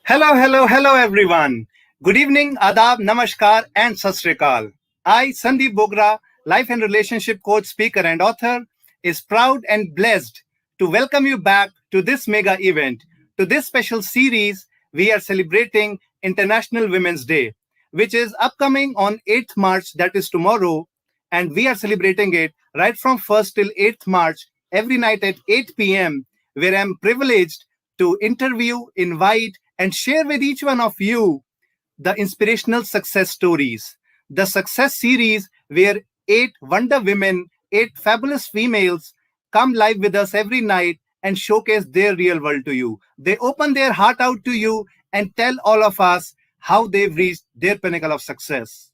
Hello, everyone. Good evening, Adab, Namaskar, and Sat Sri Akal. I, Sandeep Bogra, life and relationship coach, speaker, and author, is proud and blessed to welcome you back to this mega event. To this special series, we are celebrating International Women's Day, which is upcoming on 8th March, that is tomorrow, and we are celebrating it right from 1st till 8th March, every night at 8 p.m., where I'm privileged to interview, invite, and share with each one of you the inspirational success stories. The success series where eight wonder women, eight fabulous females come live with us every night and showcase their real world to you. They open their heart out to you and tell all of us how they've reached their pinnacle of success.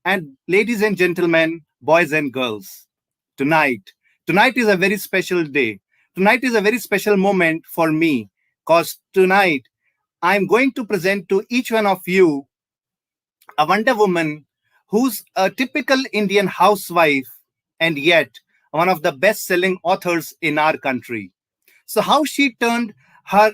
And ladies and gentlemen, boys and girls, tonight, tonight is a very special day. Tonight is a very special moment for me because tonight I'm going to present to each one of you a Wonder Woman who's a typical Indian housewife and yet one of the best selling authors in our country. So, how she turned her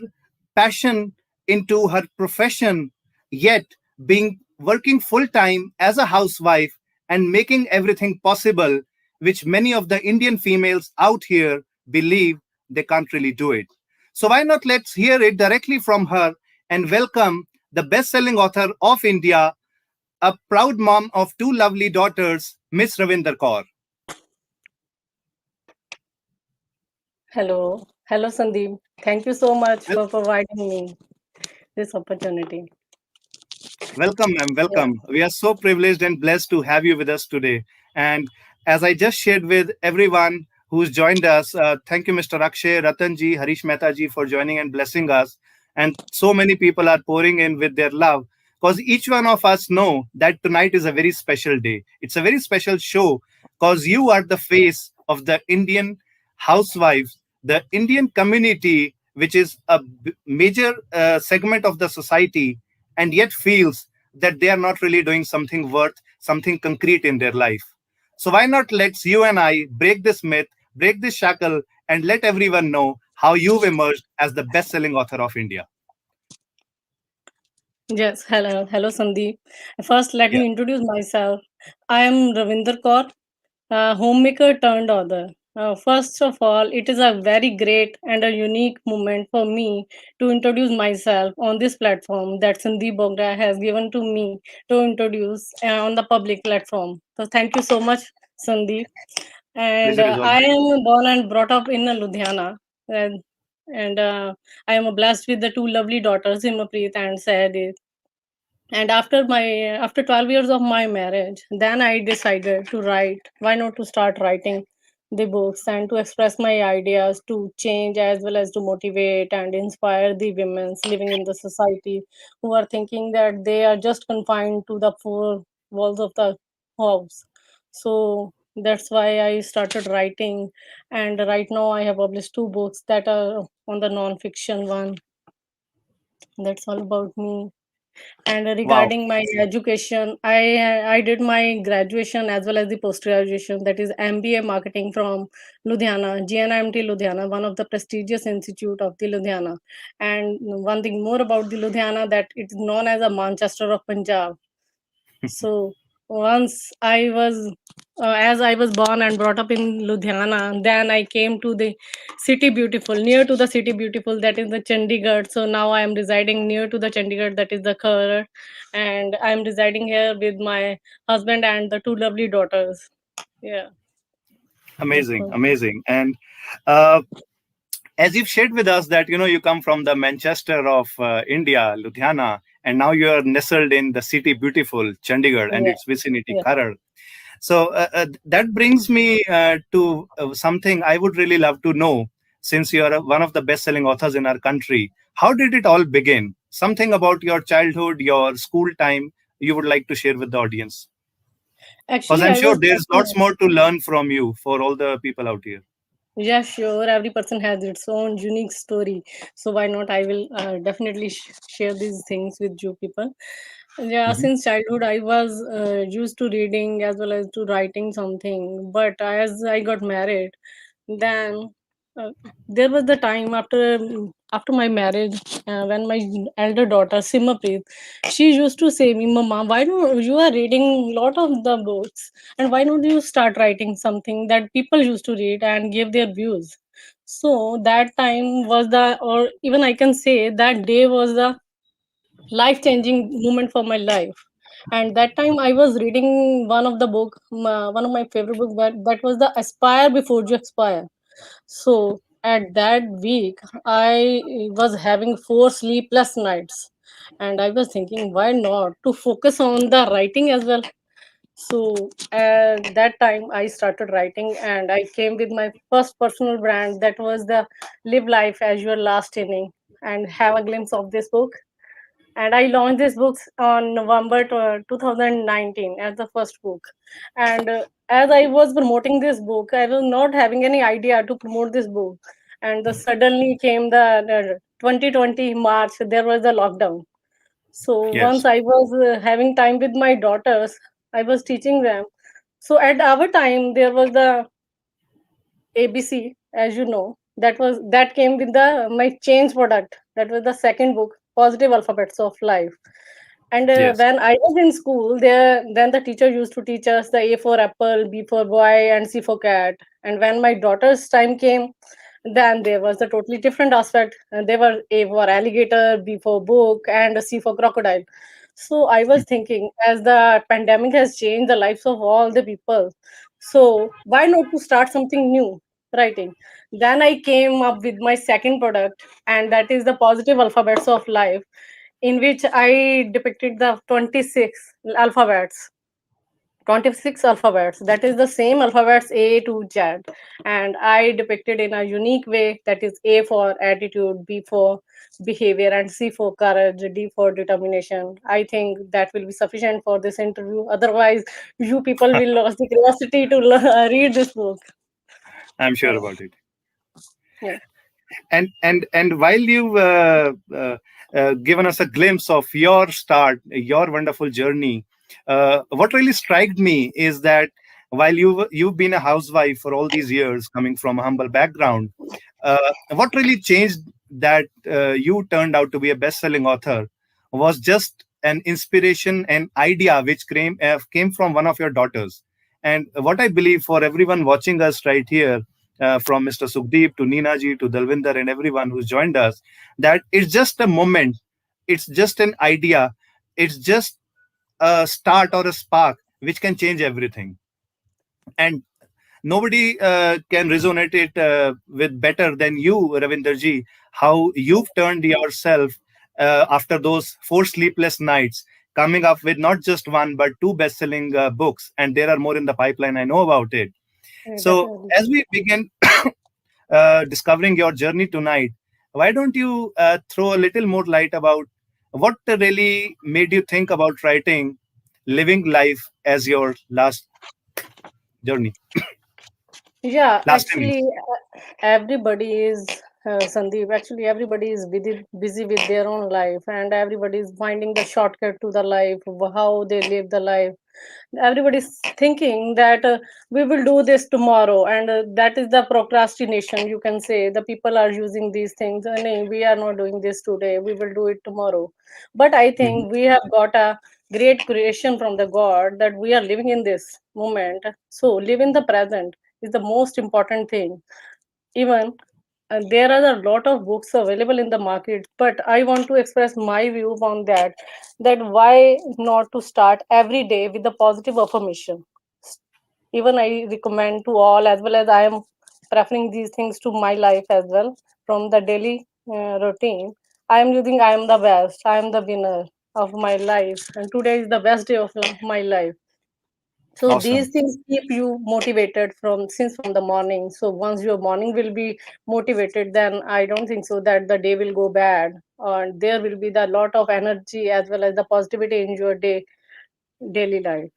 passion into her profession, yet being working full time as a housewife and making everything possible, which many of the Indian females out here believe they can't really do it. So, why not let's hear it directly from her and welcome the best selling author of India, a proud mom of two lovely daughters, Miss Ravinder Kaur. Hello, Sandeep. Thank you so much for providing me this opportunity. Welcome, ma'am. Yeah. Welcome. We are so privileged and blessed to have you with us today. And as I just shared with everyone who's joined us, thank you, Mr. Akshay, Ratanji, Harish Mehtaji, for joining and blessing us. And so many people are pouring in with their love because each one of us know that tonight is a very special day. It's a very special show because you are the face of the Indian housewives, the Indian community, which is a major segment of the society and yet feels that they are not really doing something worth something concrete in their life. So why not let's you and I break this myth, break this shackle, and let everyone know how you've emerged as the best-selling author of India. Yes, hello, Sandeep. First, let Yeah. me introduce myself. I am Ravinder Kaur, homemaker turned author. First of all, it is a very great and a unique moment for me to introduce myself on this platform that Sandeep Bogra has given to me to introduce on the public platform. So, thank you so much, Sandeep. And Pleasure is all I mine. am born and brought up in Ludhiana, and I am blessed with the two lovely daughters, Himpreet and Sahadev. And after 12 years of my marriage, then I decided to write. Why not to start writing the books and to express my ideas to change as well as to motivate and inspire the women living in the society who are thinking that they are just confined to the four walls of the house. So that's why I started writing, and right now I have published two books that are on the non-fiction one. That's all about me. And Wow. regarding my education, I did my graduation as well as the post graduation, that is MBA marketing from Ludhiana, GNIMT Ludhiana, one of the prestigious institute of the Ludhiana. And one thing more about the Ludhiana, that it's known as a Manchester of Punjab. So once I was, as I was born and brought up in Ludhiana, then I came to the city beautiful, near to the city beautiful, that is the Chandigarh. So now I am residing near to the Chandigarh, that is the Khar, and I am residing here with my husband and the two lovely daughters. Yeah, that's Amazing, all. amazing. And uh, as you've shared with us that you come from the Manchester of India, Ludhiana, and now you are nestled in the city beautiful Chandigarh and Yeah, its vicinity, yeah. Kharar. So that brings me to something I would really love to know. Since you are one of the best-selling authors in our country, how did it all begin? Something about your childhood, your school time, you would like to share with the audience, because Actually, I'm I sure was there's lots fortunate. more to learn from you for all the people out here. Yeah, sure. Every person has its own unique story. So why not? I will definitely share these things with you people. Yeah, Mhm. since childhood, I was used to reading as well as to writing something. But as I got married, then there was the time after my marriage, when my elder daughter Simmerpreet, she used to say me, Mama, why don't you are reading a lot of the books, and why don't you start writing something that people used to read and give their views? So that time was the, or even I can say that day was the life changing moment for my life. And that time I was reading one of the book, one of my favorite book, that was the Aspire Before You Expire. So at that week, I was having 4 sleepless nights, and I was thinking, why not to focus on the writing as well? So at that time, I started writing, and I came with my first personal brand, that was the Live Life as Your Last Inning, and have a glimpse of this book. And I launched this book on November 2019 as the first book. And as I was promoting this book, I was not having any idea to promote this book. And suddenly came the 2020 March, there was the lockdown. So once Yes. I was having time with my daughters, I was teaching them. So at our time, there was the ABC, as you know, that came with the my change product. That was the second book, Positive Alphabets of Life. And Yes. when I was in school, there then the teacher used to teach us the A for apple, B for boy, and C for cat. And when my daughter's time came, then there was a totally different aspect. And they were A for alligator, B for book, and C for crocodile. So I was thinking, as the pandemic has changed the lives of all the people, so why not to start something new, writing? Then I came up with my second product, and that is the Positive Alphabets of Life, in which I depicted the 26 alphabets. 26 alphabets, that is the same alphabets A to Z, and I depicted in a unique way, that is A for attitude, B for behavior, and C for courage, D for determination. I think that will be sufficient for this interview. Otherwise, you people will lose the curiosity to read this book. I'm sure So, about it. yeah. And while you've given us a glimpse of your start, your wonderful journey, what really struck me is that while you've been a housewife for all these years, coming from a humble background, what really changed that you turned out to be a best-selling author was just an inspiration and idea which came from one of your daughters. And what I believe, for everyone watching us right here, from Mr. Sukhdeep to Nina ji to Dalvinder and everyone who's joined us, that it's just a moment, it's just an idea, it's just a start or a spark which can change everything. And nobody can resonate it with better than you, Ravinder ji, how you've turned yourself after those 4 sleepless nights, coming up with not just one but two best-selling books, and there are more in the pipeline. I know about it. So Definitely. as we begin discovering your journey tonight, why don't you throw a little more light about what really made you think about writing living life as your last journey, Yeah, last time? actually, everybody is Sandeep. Actually, everybody is busy with their own life, and everybody is finding the shortcut to the life, how they live the life. Everybody's thinking that we will do this tomorrow, and that is the procrastination. You can say the people are using these things. "Nee, we are not doing this today. We will do it tomorrow." But I Mhm. think we have got a great creation from the God that we are living in this moment. So live in the present is the most important thing. Even there are a lot of books available in the market, but I want to express my view on that. That why not to start every day with the positive affirmation? Even I recommend to all, as well as I am preferring these things to my life as well. From the daily routine, I am using, I am the best, I am the winner of my life, and today is the best day of my life. So these Awesome. things keep you motivated from the morning. So once your morning will be motivated, then I don't think so that the day will go bad, or there will be the lot of energy as well as the positivity in your daily life.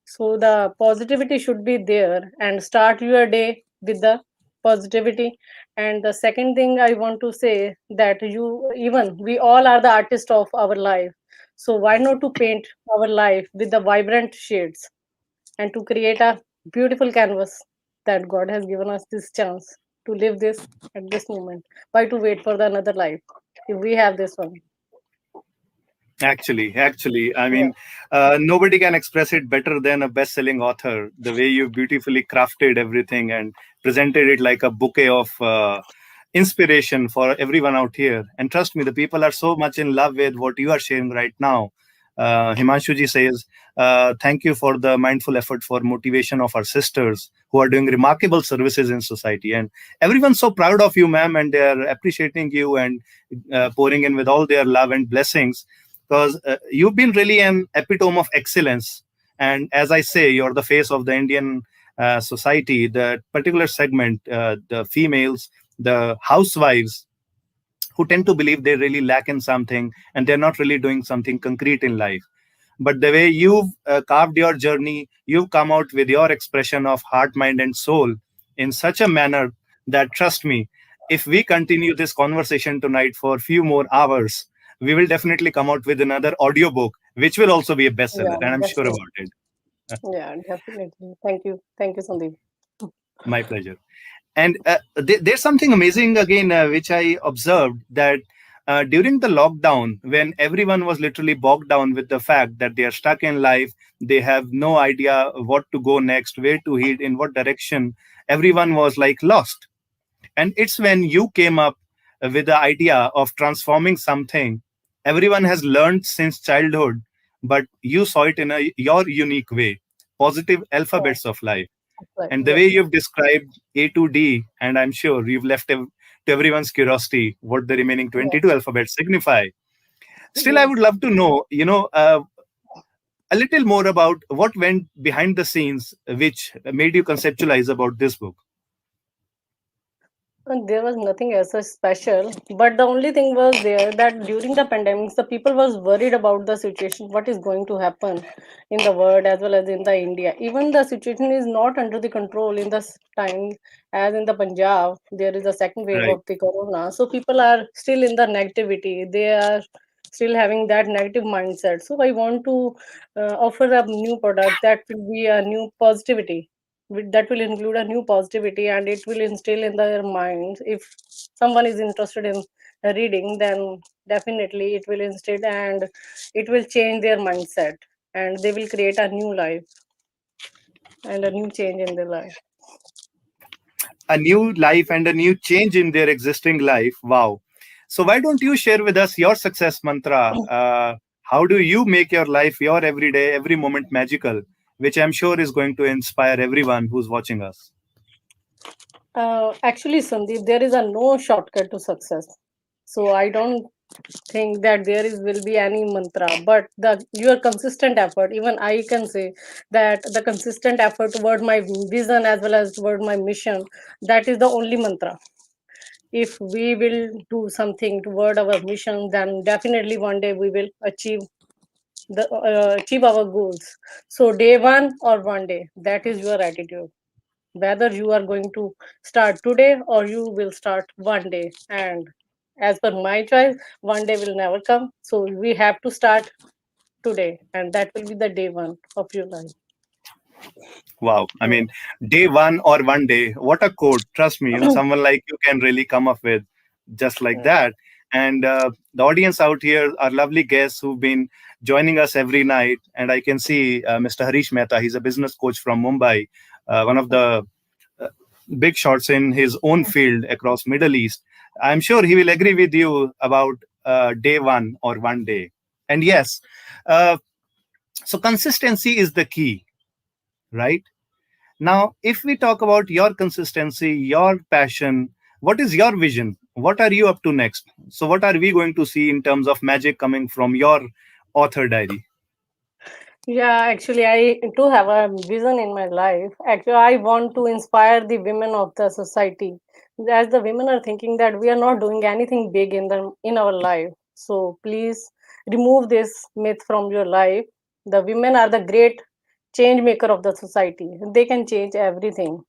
So the positivity should be there, and start your day with the positivity. And the second thing I want to say, that you, even we all are the artist of our life. So why not to paint our life with the vibrant shades, and to create a beautiful canvas that God has given us this chance. to live this at this moment. Why to wait for the another life if we have this one? Actually, I Yeah. mean, nobody can express it better than a best-selling author. The way you beautifully crafted everything and presented it like a bouquet of inspiration for everyone out here. And trust me, the people are so much in love with what you are sharing right now. Himanshuji says, "Thank you for the mindful effort for motivation of our sisters who are doing remarkable services in society." And everyone's so proud of you, ma'am, and they are appreciating you and pouring in with all their love and blessings because you've been really an epitome of excellence. And as I say, you're the face of the Indian society, the particular segment, the females, the housewives who tend to believe they really lack in something and they're not really doing something concrete in life. But the way you've carved your journey, you've come out with your expression of heart, mind, and soul in such a manner that, trust me, if we continue this conversation tonight for a few more hours, we will definitely come out with another audiobook, which will also be a bestseller. Yeah, And I'm that's sure true. about it. Yeah, definitely. Thank you, Sandeep. My pleasure. And there's something amazing again, which I observed that during the lockdown, when everyone was literally bogged down with the fact that they are stuck in life, they have no idea what to go next, where to head, in what direction, everyone was like lost. And it's when you came up with the idea of transforming something everyone has learned since childhood, but you saw it in your unique way, positive Yeah, alphabets of life. right. And the way Yes. you've described A to D, and I'm sure you've left to everyone's curiosity what the remaining Yeah. 22 alphabets signify. Still, I would Yes. love to know, a little more about what went behind the scenes, which made you conceptualize about this book. And there was nothing as such special, but the only thing was there that during the pandemics, the people was worried about the situation, what is going to happen in the world as well as in the India. Even the situation is not under the control in this time, as in the Punjab, there is a second wave Right. of the corona. So people are still in the negativity. They are still having that negative mindset. So I want to offer a new product that will be a new positivity that will include a new positivity and it will instill in their minds. If someone is interested in reading, then definitely it will instill and it will change their mindset and they will create a new life and a new change in their life. A new life and a new change in their existing life. Wow. So, why don't you share with us your success mantra? How do you make your life, your everyday, every moment magical, which I'm sure is going to inspire everyone who's watching us? Actually, Sandeep, there is a no shortcut to success. So I don't think that there is will be any mantra, but the your consistent effort. Even I can say that the consistent effort toward my vision as well as toward my mission, that is the only mantra. If we will do something toward our mission, then definitely one day we will achieve our goals. So day one or one day, that is your attitude, whether you are going to start today or you will start one day. And as per my choice, one day will never come, so we have to start today, and that will be the day one of your life. Wow. I Yeah. mean, day one or one day, what a quote. Trust me, someone like you can really come up with just like Yeah. that. And the audience out here are lovely guests who've been joining us every night. And I can see Mr. Harish Mehta. He's a business coach from Mumbai, one of the uh, big shots in his own field across Middle East. I'm sure he will agree with you about day one or one day. And yes, uh, so consistency is the key, right? Now, if we talk about your consistency, your passion, what is your vision? What are you up to next? So, what are we going to see in terms of magic coming from your author diary? Yeah, actually, I do have a vision in my life. Actually, I want to inspire the women of the society. As the women are thinking that we are not doing anything big in our life, so please remove this myth from your life. The women are the great change maker of the society. They can change everything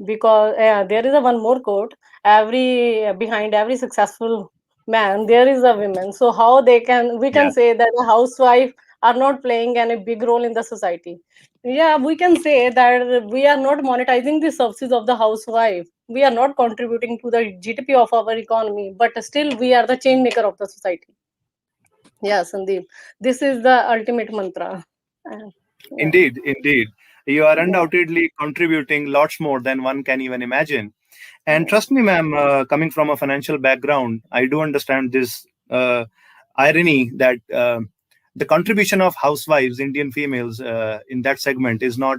because there is a one more quote: every behind every successful man there is a woman. So how they can we can Yeah, say that a housewife are not playing any big role in the society. Yeah, we can say that we are not monetizing the services of the housewife. We are not contributing to the GDP of our economy, but still we are the change maker of the society. Yeah, Sandeep, this is the ultimate mantra. Yeah, Indeed, indeed. You are yeah, undoubtedly contributing lots more than one can even imagine. And yeah, trust me, ma'am, coming from a financial background, I do understand this irony that the contribution of housewives, Indian females, in that segment is not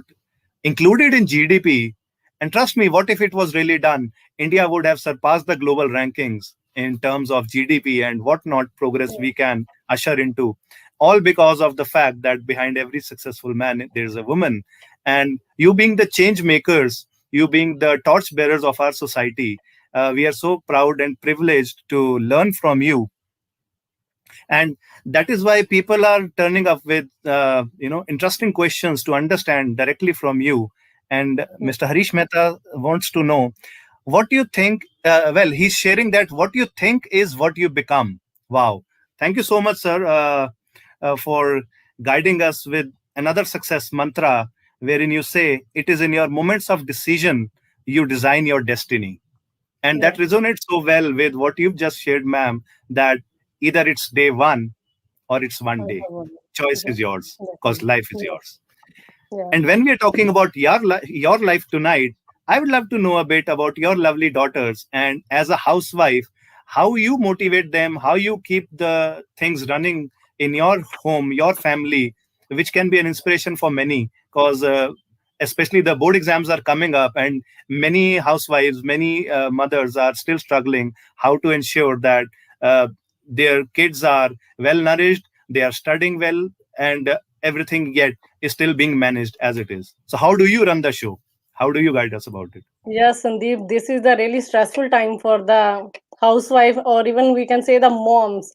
included in GDP. And trust me, what if it was really done? India would have surpassed the global rankings in terms of GDP and whatnot progress we can usher into, all because of the fact that behind every successful man, there's a woman. And you being the change makers, you being the torch bearers of our society, we are so proud and privileged to learn from you. And that is why people are turning up with interesting questions to understand directly from you. And Mr. Harish Mehta wants to know what you think. Well, he's sharing that what you think is what you become. Wow, thank you so much, sir, for guiding us with another success mantra, wherein you say it is in your moments of decision you design your destiny. And that yeah. resonates so well with what you've just shared, ma'am, that either it's day one or it's one day. Choice Yeah, is yours because definitely. life is Yeah, yours. yeah. And when we are talking about your life tonight, I would love to know a bit about your lovely daughters. And as a housewife, how you motivate them, how you keep the things running in your home, your family, which can be an inspiration for many. Because especially the board exams are coming up, and many housewives, many mothers are still struggling how to ensure that their kids are well nourished, they are studying well, and everything yet is still being managed as it is. So, how do you run the show? How do you guide us about it? Yes, Sandeep, this is the really stressful time for the housewife, or even we can say the moms,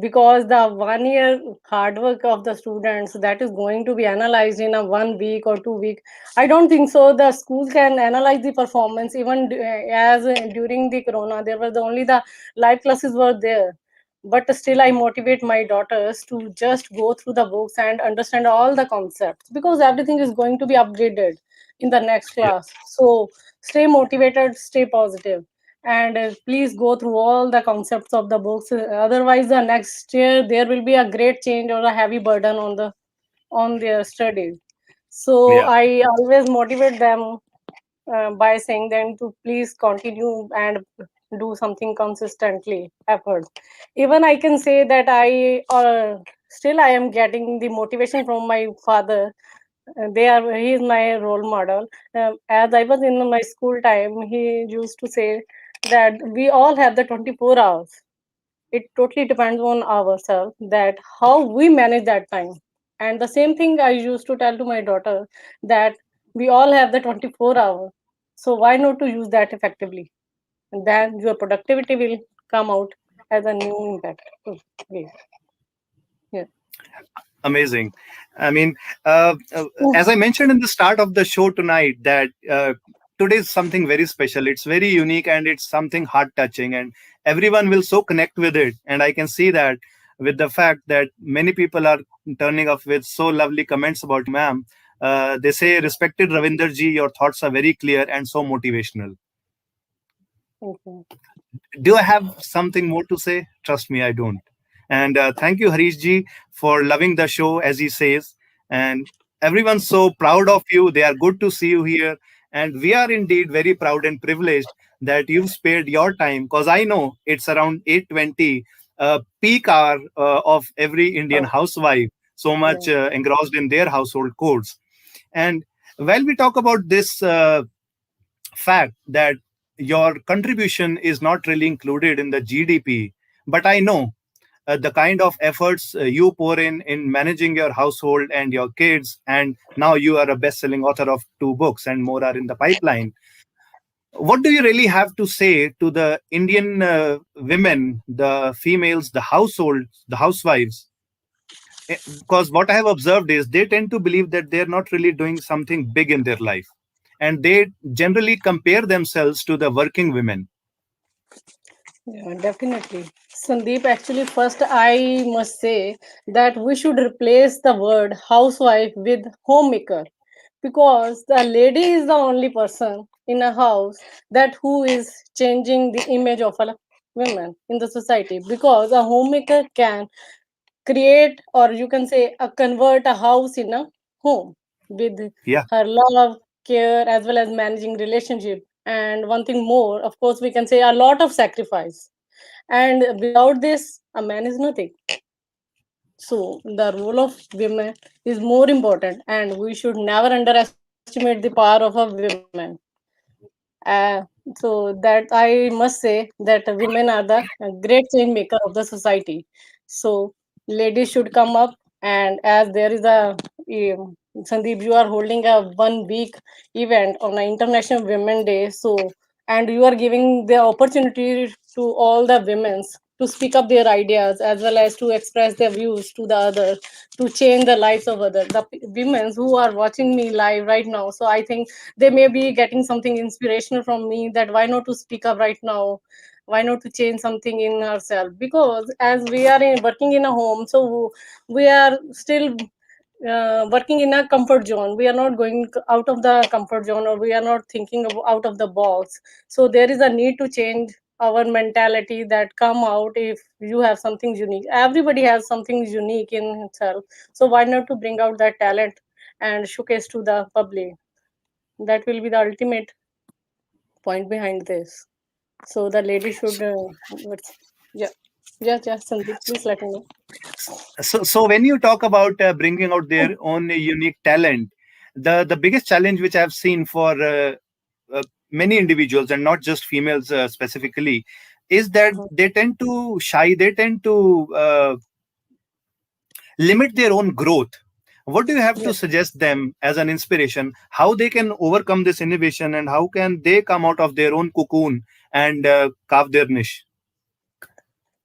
because the 1 year hard work of the students that is going to be analyzed in a 1 week or 2 week. I don't think so. The school can analyze the performance even as during the corona. There was only the live classes were there, but still I motivate my daughters to just go through the books and understand all the concepts, because everything is going to be upgraded in the next Yeah, class. So stay motivated, stay positive, and please go through all the concepts of the books. Otherwise the next year there will be a great change or a heavy burden on their studies. So yeah, I always motivate them by saying them to please continue and do something consistently effort. Even I can say that I still I am getting the motivation from my father. He is my role model. As I was in my school time, he used to say that we all have the 24 hours. It totally depends on ourselves that how we manage that time. And the same thing I used to tell to my daughter, that we all have the 24 hours, so why not to use that effectively, and then your productivity will come out as a new impact. Okay. Yeah. amazing. I mean, as I mentioned in the start of the show tonight, that today is something very special. It's very unique and it's something heart touching, and everyone will so connect with it. And I can see that with the fact that many people are turning up with so lovely comments about you, ma'am. They say, respected Ravinder ji, your thoughts are very clear and so motivational. Okay. Do I have something more to say? Trust me, I don't. And thank you, Harish ji, for loving the show, as he says. And everyone's so proud of you. They are good to see you here. And we are indeed very proud and privileged that you've spared your time, because I know it's around 8:20, peak hour of every Indian Oh, housewife, so much yeah. engrossed in their household chores. And while we talk about this fact that your contribution is not really included in the GDP, but I know the kind of efforts you pour in managing your household and your kids, and now you are a best-selling author of 2 books and more are in the pipeline. What do you really have to say to the Indian women, the females, the households, the housewives? Because what I have observed is they tend to believe that they're not really doing something big in their life, and they generally compare themselves to the working women. Yeah, definitely. Sandeep, actually, first I must say that we should replace the word housewife with homemaker, because the lady is the only person in a house that who is changing the image of a woman in the society, because a homemaker can create, or you can say convert a house in a home with Yeah. her love, care, as well as managing relationship. And one thing more, of course, we can say a lot of sacrifice, and without this a man is nothing. So the role of women is more important, and we should never underestimate the power of a woman. uh, so that I must say that women are the great change maker of the society. So ladies should come up, and as there is a Sandeep, you are holding a 1 week event on an International Women Day. So, and you are giving the opportunity to all the women to speak up their ideas as well as to express their views to the others, to change the lives of others. The women who are watching me live right now, so I think they may be getting something inspirational from me, that why not to speak up right now, why not to change something in ourselves, because as we are working in a home, so we are still working in a comfort zone. We are not going out of the comfort zone, or we are not thinking out of the box. So there is a need to change our mentality, that come out if you have something unique. Everybody has something unique in himself, so why not to bring out that talent and showcase to the public. That will be the ultimate point behind this. So the lady should yeah, yeah, Sandeep, please let me know. So when you talk about bringing out their own unique talent, the biggest challenge which I've seen for many individuals, and not just females specifically, is that Mhm. they tend to shy, they tend to limit their own growth. What do you have to Yes. suggest them as an inspiration, how they can overcome this innovation, and how can they come out of their own cocoon and carve their niche?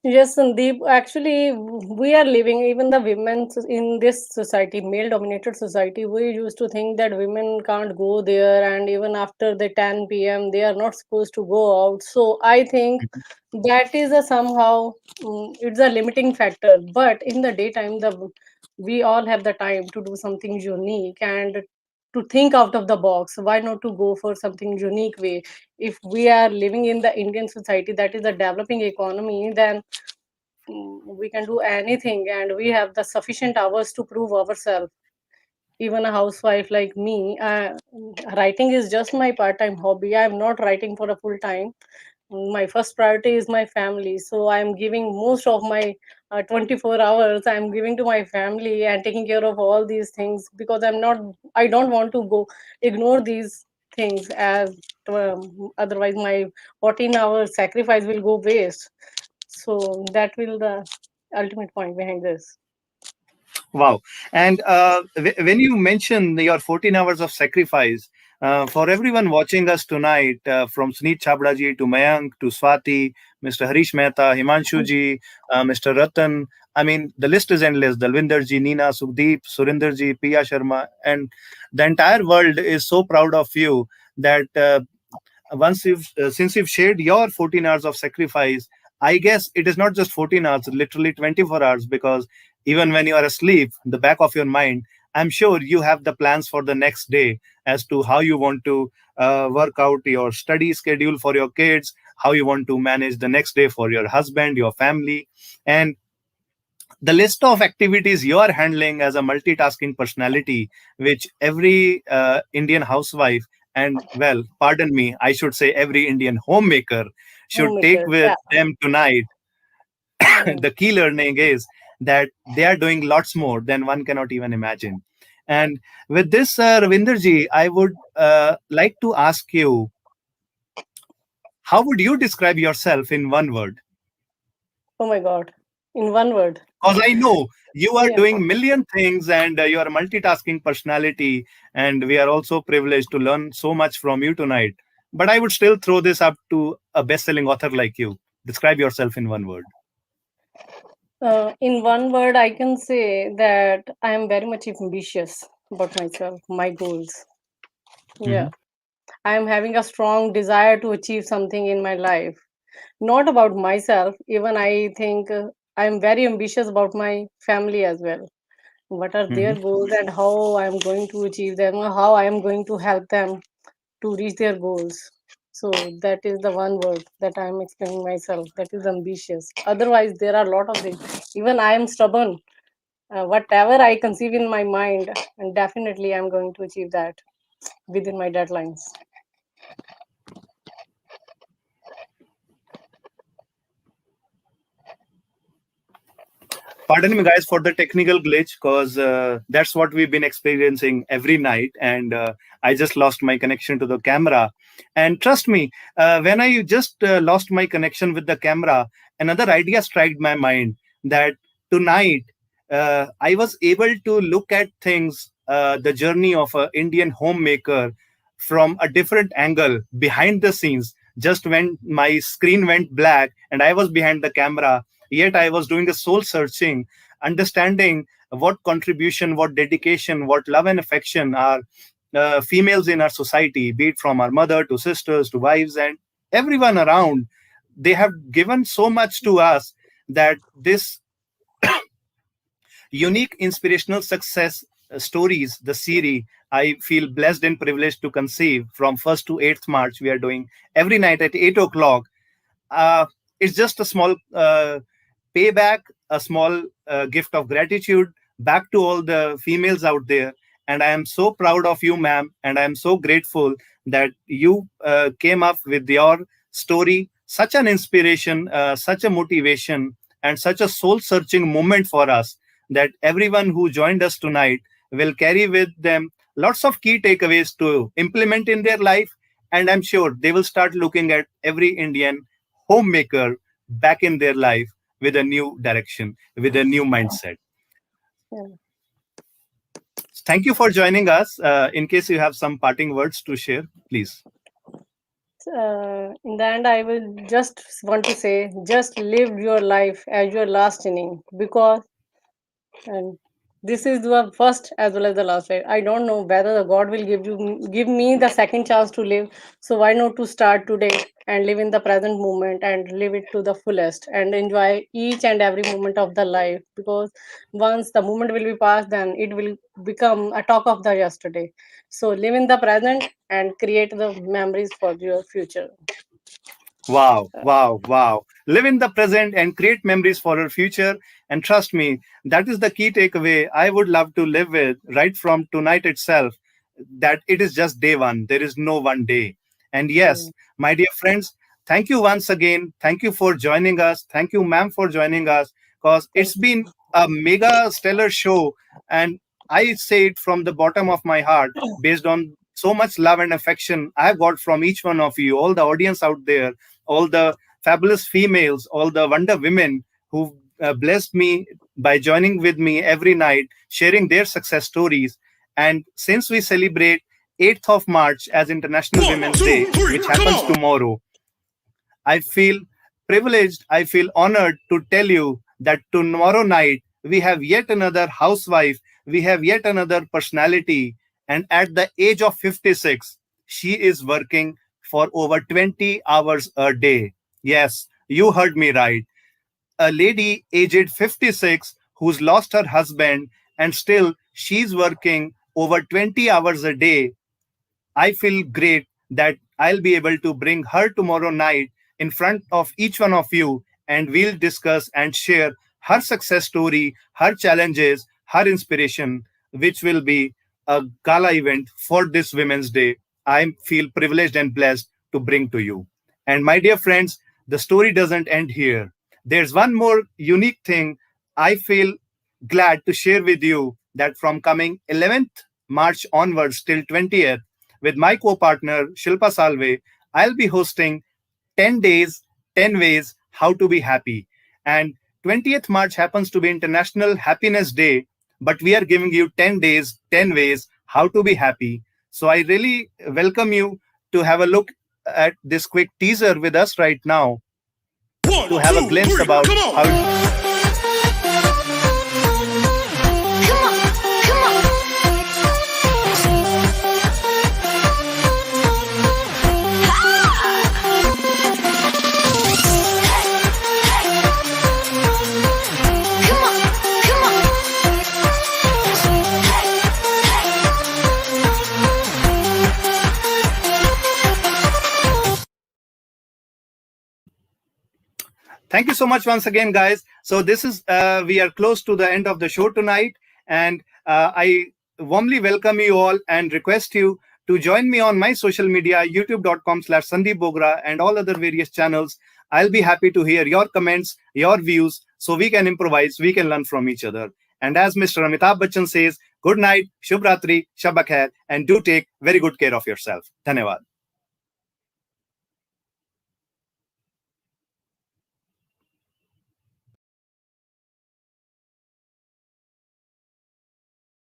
Yes, Sandeep. Actually, we are living, even the women in this society, male dominated society, we used to think that women can't go there, and even after the 10 p.m., they are not supposed to go out. So I think that is a somehow it's a limiting factor. But in the daytime, we all have the time to do something unique and to think out of the box. Why not to go for something unique way? If we are living in the Indian society, that is a developing economy, then we can do anything, and we have the sufficient hours to prove ourselves. Even a housewife like me, writing is just my part-time hobby. I'm not writing for a full time. My first priority is my family, so I'm giving most of my 24 hours I'm giving to my family and taking care of all these things, because I don't want to go ignore these things, as otherwise my 14 hours sacrifice will go waste. So that will the ultimate point behind this. Wow. And when you mention your 14 hours of sacrifice, for everyone watching us tonight, from Suneet Chabra to Mayank to Swati, Mr. Harish Mehta, Himanshu ji, Mr. Ratan, I mean, the list is endless. Dalvinder ji, Neena, Sukhdeep, Surinder ji, Priya Sharma, and the entire world is so proud of you that once you've since you've shared your 14 hours of sacrifice, I guess it is not just 14 hours, literally 24 hours, because even when you are asleep, the back of your mind, I'm sure you have the plans for the next day as to how you want to work out your study schedule for your kids, how you want to manage the next day for your husband, your family, and the list of activities you are handling as a multitasking personality, which every Indian housewife, and well, pardon me, I should say every Indian homemaker should take Homemaker, with yeah. them tonight. Mm. The key learning is that they are doing lots more than one cannot even imagine. And with this, Ravinderji, I would like to ask you, how would you describe yourself in one word? Oh my God, in one word. Because I know you are Yeah. doing million things, and you are a multitasking personality, and we are also privileged to learn so much from you tonight. But I would still throw this up to a best-selling author like you. Describe yourself in one word. In one word, I can say that I am very much ambitious about myself, my goals. Yeah. Mhm. I am having a strong desire to achieve something in my life. not about myself. Even I think I'm very ambitious about my family as well. What are their Mhm. goals and how I'm going to achieve them, or how I'm going to help them to reach their goals. So that is the one word that I'm explaining myself. That is ambitious. Otherwise, there are a lot of things. Even I am stubborn. Whatever I conceive in my mind, and definitely I'm going to achieve that within my deadlines. Pardon me, guys, for the technical glitch, because that's what we've been experiencing every night. And I just lost my connection to the camera. And trust me, when I just lost my connection with the camera, another idea struck my mind that tonight I was able to look at things, the journey of an Indian homemaker from a different angle behind the scenes. Just when my screen went black and I was behind the camera, yet I was doing a soul searching, understanding what contribution, what dedication, what love and affection are females in our society, be it from our mother to sisters to wives and everyone around. They have given so much to us that this unique inspirational success stories, the series, I feel blessed and privileged to conceive from 1st to 8th March. We are doing every night at 8 o'clock. uh, it's just a small payback, a small gift of gratitude back to all the females out there. And I am so proud of you, ma'am. And I am so grateful that you came up with your story, such an inspiration, such a motivation, and such a soul searching moment for us that everyone who joined us tonight will carry with them lots of key takeaways to implement in their life. And I'm sure they will start looking at every Indian homemaker back in their life with a new direction, with a new mindset. Yeah. Thank you for joining us. In case you have some parting words to share, please. In the end, I will just want to say, just live your life as your last inning, because and this is the first as well as the last, right? I don't know whether the God will give me the second chance to live. So why not to start today and live in the present moment and live it to the fullest and enjoy each and every moment of the life, because once the moment will be passed, then it will become a talk of the yesterday. So live in the present and create the memories for your future. Wow, wow, wow. Live in the present and create memories for our future. And trust me, that is the key takeaway I would love to live with right from tonight itself, that it is just day one. There is no one day. And yes, Mm. my dear friends, thank you once again. Thank you for joining us. Thank you, ma'am, for joining us, because Thank it's been a mega stellar show. And I say it from the bottom of my heart, based on so much love and affection I've got from each one of you, all the audience out there, all the fabulous females, all the wonder women who blessed me by joining with me every night, sharing their success stories. And since we celebrate 8th of March as International One, Women's two, Day, three, which come happens on. tomorrow, I feel privileged, I feel honored to tell you that tomorrow night we have yet another housewife, we have yet another personality, and at the age of 56, she is working for over 20 hours a day. Yes, you heard me right. A lady aged 56 who's lost her husband and still she's working over 20 hours a day. I feel great that I'll be able to bring her tomorrow night in front of each one of you, and we'll discuss and share her success story, her challenges, her inspiration, which will be a gala event for this Women's Day. I feel privileged and blessed to bring to you. And my dear friends, the story doesn't end here. There's one more unique thing I feel glad to share with you, that from coming 11th March onwards till 20th, with my co partner Shilpa Salve, I'll be hosting 10 days, 10 ways how to be happy. And 20th March happens to be International Happiness Day, but we are giving you 10 days, 10 ways how to be happy. So I really welcome you to have a look at this quick teaser with us right now, One, to have a two, glimpse three, about come how on. Thank you so much once again, guys. So this is we are close to the end of the show tonight, and I warmly welcome you all and request you to join me on my social media, youtube.com/Sandeep Bogra, and all other various channels. I'll be happy to hear your comments, your views, so we can improvise, we can learn from each other. And as Mr. Amitabh Bachchan says, good night, Shubh Ratri, Shabba Khair, and do take very good care of yourself. Dhanyawad.